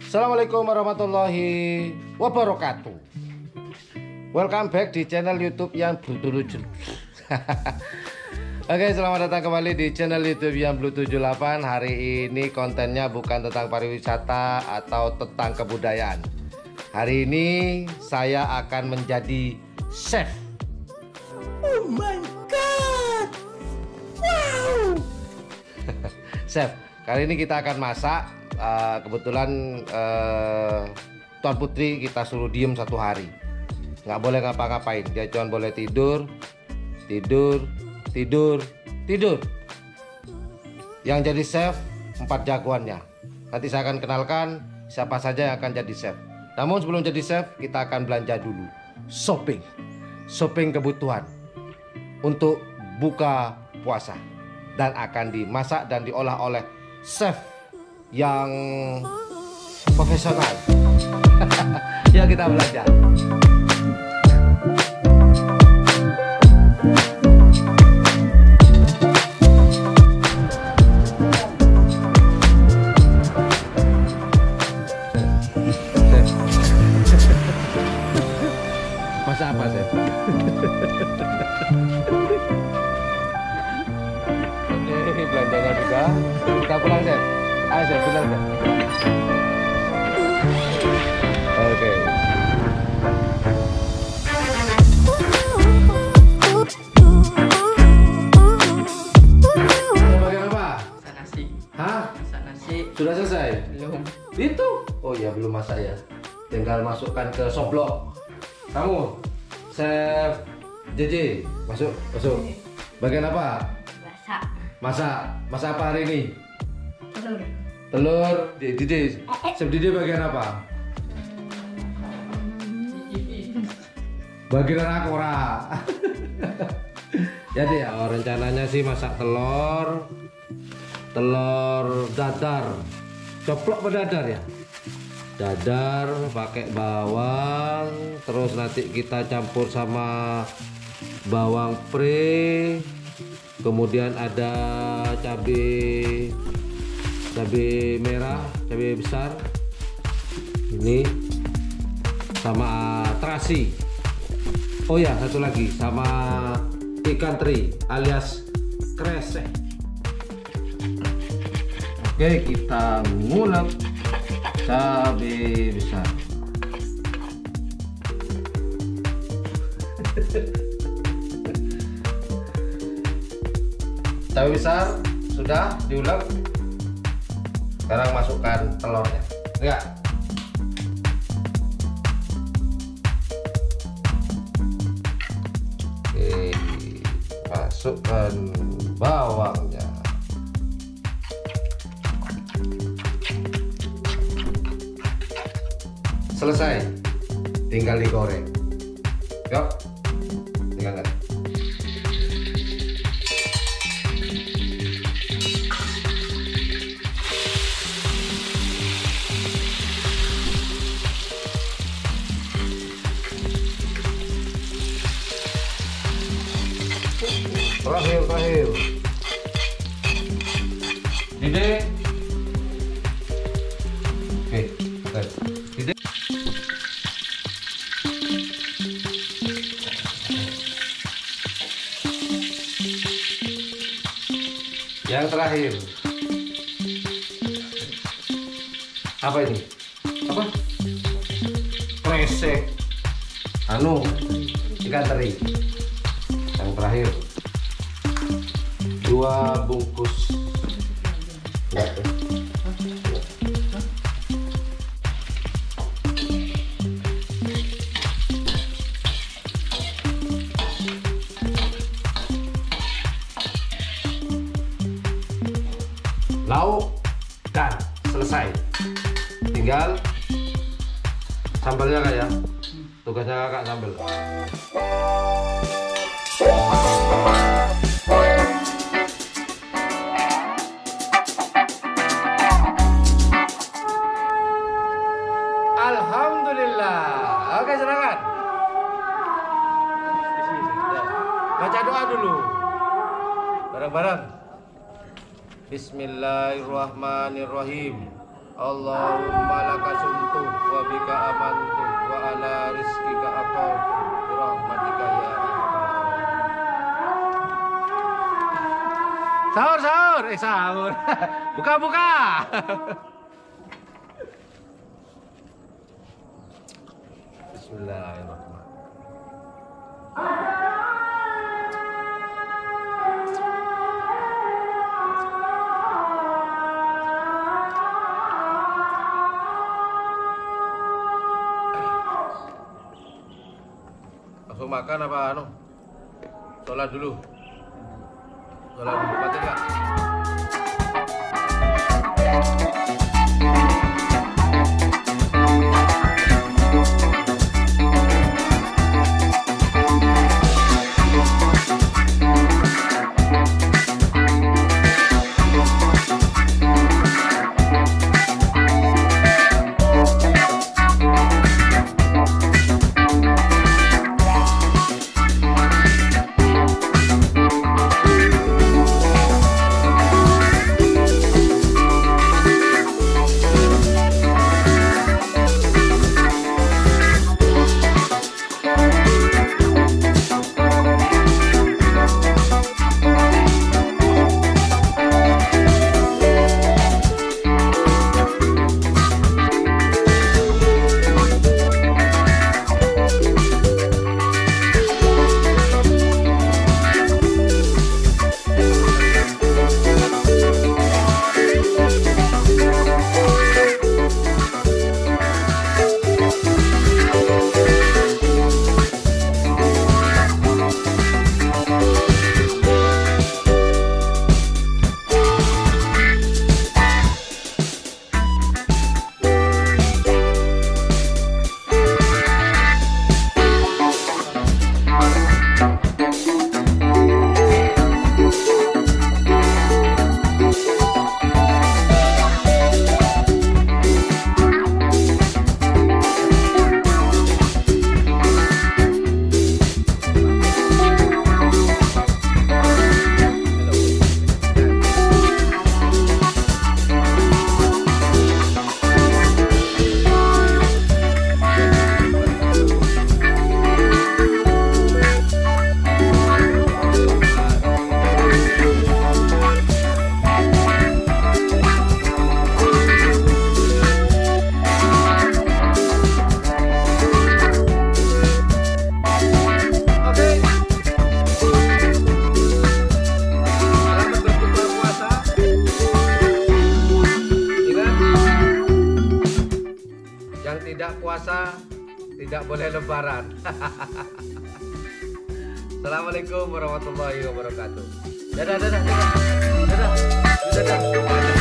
Assalamualaikum warahmatullahi wabarakatuh. Welcome back di channel YouTube yang Blue78. Oke, selamat datang kembali di channel YouTube yang Blue78. Hari ini kontennya bukan tentang pariwisata atau tentang kebudayaan. Hari ini saya akan menjadi chef. Oh my god. Wow. Chef, kali ini kita akan masak. Kebetulan Tuan Putri kita suruh diem 1 hari, nggak boleh ngapa-ngapain. Dia cuma boleh tidur. Yang jadi chef 4 jagoannya. Nanti saya akan kenalkan siapa saja yang akan jadi chef. Namun sebelum jadi chef, kita akan belanja dulu, shopping kebutuhan untuk buka puasa, dan akan dimasak dan diolah oleh chef yang profesional. Ya, kita belajar. Masa apa, Chef? Oke, belanjanya juga. Kita pulang, Chef. Ayo, Chef, benar, Chef. Oke. Bagian apa? Masak nasi. Hah? Masak nasi. Sudah selesai? Belum. Itu? Oh iya, belum masak ya. Tinggal masukkan ke soblok. Kamu, Chef JJ, masuk. Bagian apa? Masak. Masak apa hari ini? Telur. Telur. Didi, Chef Didi bagian apa? Bagian akora. Jadi ya, rencananya sih masak telur dadar. Coplok berdadar ya? Dadar pakai bawang, terus nanti kita campur sama bawang pre, kemudian ada cabai merah, cabai besar ini, sama terasi. Oh ya, satu lagi, sama ikan teri alias kresek. Oke, kita ngulek cabai besar. Cabai besar sudah diulek. Sekarang masukkan telurnya. Enggak. Oke, masukkan bawangnya. Selesai, tinggal digoreng. Yuk, tinggalkan. Terakhir. Dede. Oke. Dede. Yang terakhir. Apa ini? Apa? Kresek. Ikan teri. Yang terakhir. 2 bungkus. Lauk dan selesai. Tinggal sambalnya, Kak ya. Tugasnya Kakak sambal. Alhamdulillah. Oke, silakan. Baca doa dulu. Bareng-bareng. Bismillahirrahmanirrahim. Allahumma laka sumtu wa bika amantu wa ala rizkika aqaltu bi rahmatika ya arhamar rahimin. Sahur, sahur. Sahur. Buka, buka. Bismillahirrahmanirrahim. Langsung makan apa anu? Sholat dulu. Sholat dulu, mati nggak? Tidak puasa tidak boleh lebaran. Assalamualaikum warahmatullahi wabarakatuh. Dadah, dadah, dadah, dadah, dadah.